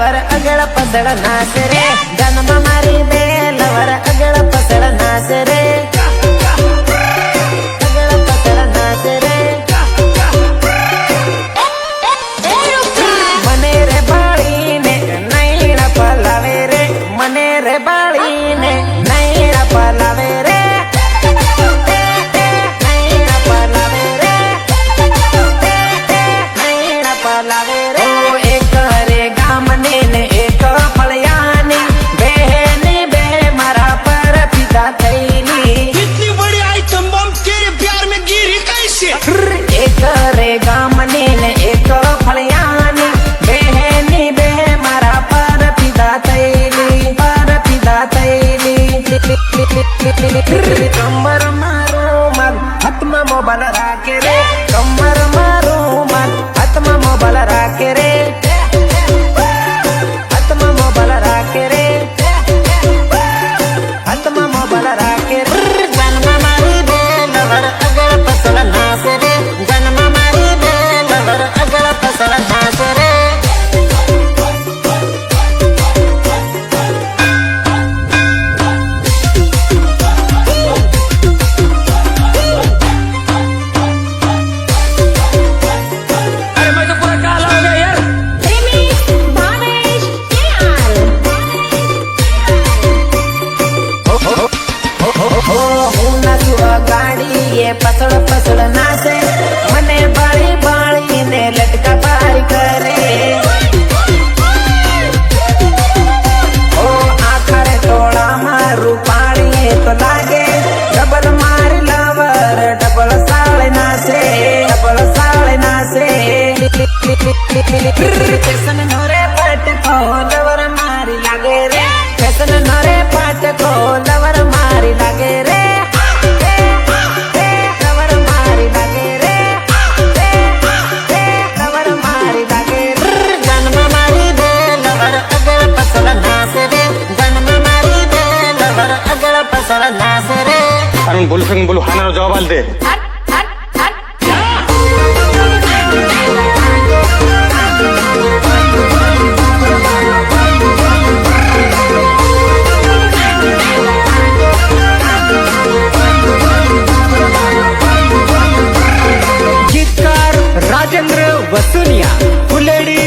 lover अगड़ पसड़ नाच रे जन्म मारी दे लवर अगड़ पसड़ नाच रे अगड़ पसड़ नाच रे मने रे बाड़ी ने नहीं पलावे रे मने रे बाड़ी ने नहीं पलावे रे कमर मारो मत हाथमा मोबाइल राखे रे कमर मारो मत हाथमा मोबाइल राखे रे हाथमा मोबाइल राखे रे हाथमा मोबाइल राखे रे जन्म मारी दे लवर अगड़ पसड़ नाच रे जन्म मारी दे लवर अगड़ पसड़ नाच रे पसड़ पसड़ नाचे मने बाड़ी बाड़ी ने लटका पार करे ओ आखरे तोड़ा मारू पाड़ी तो लागे डबल मार लवर डबल साले नाचे फैशन नोरे पट को लवर मारी लागे रे फैशन नोरे पट को लवर मारी लागे रे अरुण बोलू संग बोलू हाना जवाब आल दे गीतकार राजेंद्र वसुनिया फुलेड़ी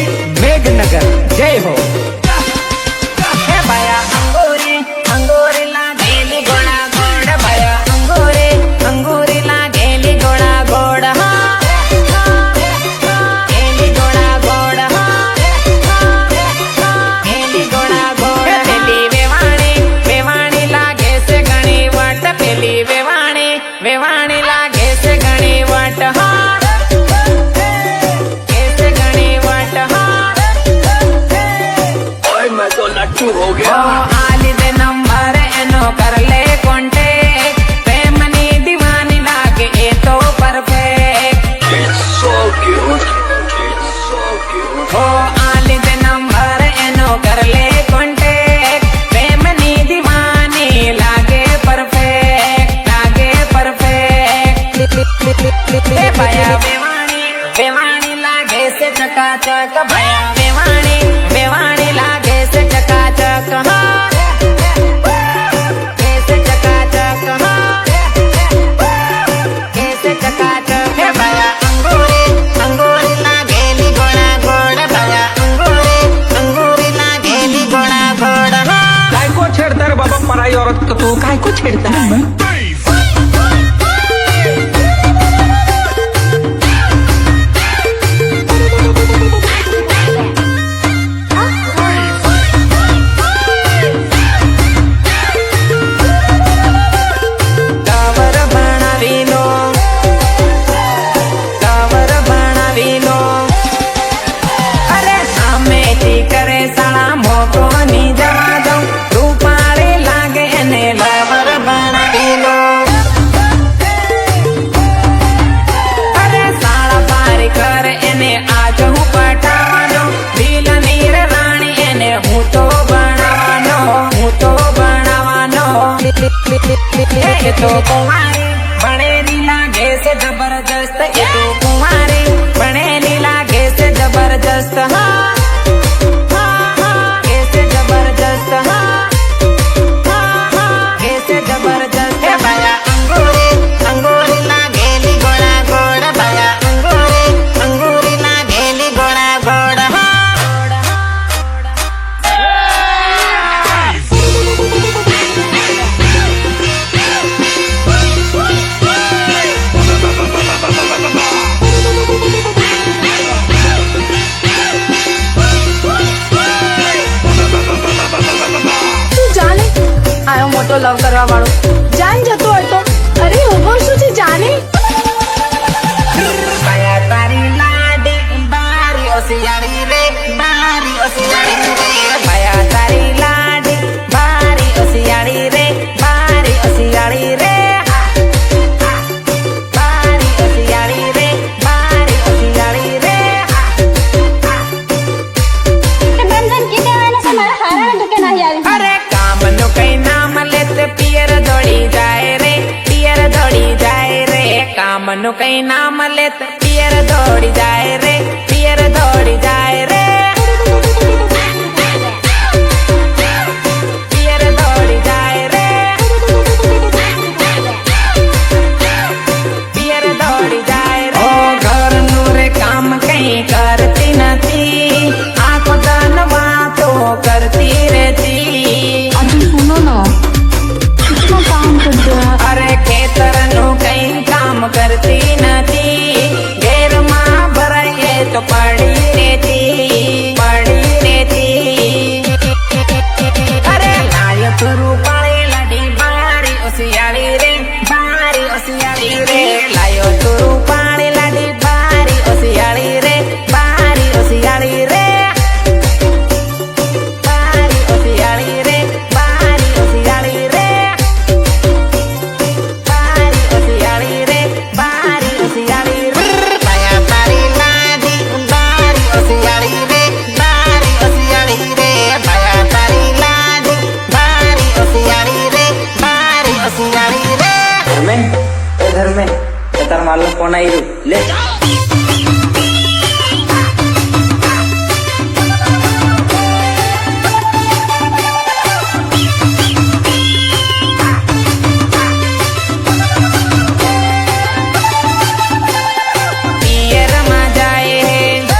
मेघनगर जय हो हो गया आली दे नंबर एनो कर ले कॉन्टेक्ट प्रेमनी दीवानी लागे ए तो परफेक्ट so cute हो आली दे नंबर एनो कर ले कॉन्टेक्ट प्रेमनी दीवानी लागे परफेक्ट ए भया बेवानी लागे से चकाचक भया बेवानी लागे से चकाचक कैसे चकाचक कैसे चकाचक है भया अंगूरी लागेली गोड़ा गोड़ भया अंगूरी लागेली गोड़ा गोड़ काय को छेड़ता रे बाबा पराई औरत को तू काय को छेड़ता है ये तो कुंवारी बड़ेली लागे से जबरदस्त ये तो कुंवारी बड़ेली लागे से जबरदस्त हाँ हाँ हाँ પેલો લવ કરવા વાળો જાન જતો હોય તો અરે ઉભો શું છે જાને માયા તારી લાડી બારી ઓસિયાળી રે બારી ઓસિયાળી રે માયા તારી લાડી બારી ઓસિયાળી રે બારી ઓસિયાળી રે બારી ઓસિયાળી રે બારી ઓસિયાળી રે બંધન કીધે વાને છે મારા હારાને ધોકે નહીં આવી અરે કામનું કઈ નામ લેત પિયર દોડી જાય રે પિયર દોડી જાય રે કામનું કઈ નામ લેત પિયર દોડી જાય રે પિયર દોડી જાય રે પિયર દોડી જાય રે પિયર દોડી જાય રે ઓ ઘરનું રે કામ કઈ કરતી નથી આખો દન વાતો કરતી રહેતી अभी सुनो ना कितना काम करते हैं અરે ખેતરનું કઈ કામ કરતી નથી ઘેરમાં ભરાઈએ તો પડી રહેતી અરે લાયો તુરું પાળે લાડી બારી ઓસિયાળી રે બારી ઓસિયાળી રે લાયો તુરું પાળે લાડી બારી ઓસિયાળી રે બારી ઓસિયાળી રે બારી ઓસિયાળી રે બારી ઓસિયાળી રે બારી ઓસિયાળી રે બારી ઓસિયાળી રે માયા તારી લાડી બારી ઓસિયાળી રે બારી ઓસિયાળી રે માયા તારી લાડી બારી ઓસિયાળી રે બારી ઓસિયાળી રે ધર્મે એ ધર્મે એ તાર માલો ફોન આવી લે પિયરમાં જાય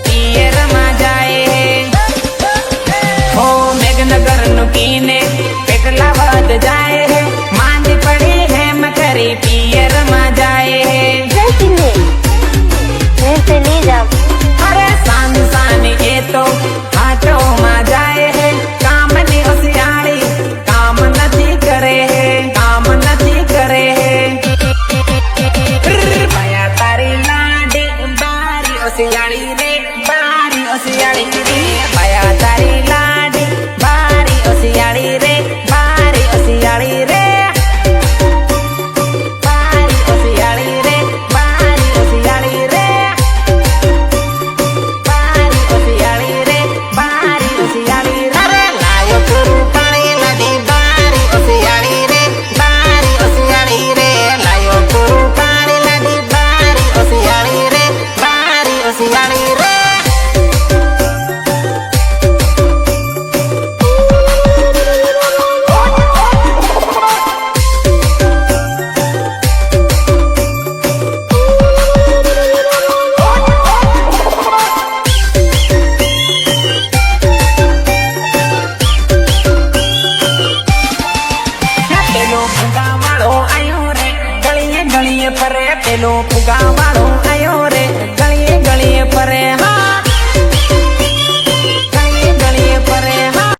પિયરમાં જાય હો મેઘનગરનું કીને પેટલા વધ જાય માંદી પડી હેમ કરી પિયરમાં જાય ऐसे नहीं जाओ અરે સાંજ સાંજ એ તો હાટોમાં જાય કામની હોશિયારી કામ નથી કરે કામ નથી કરે માયા તારી લાડી બારી ઓસિયાળી રે બારી ઓસિયાળી રે માયા તારી લાડી બારી ઓસિયાળી રે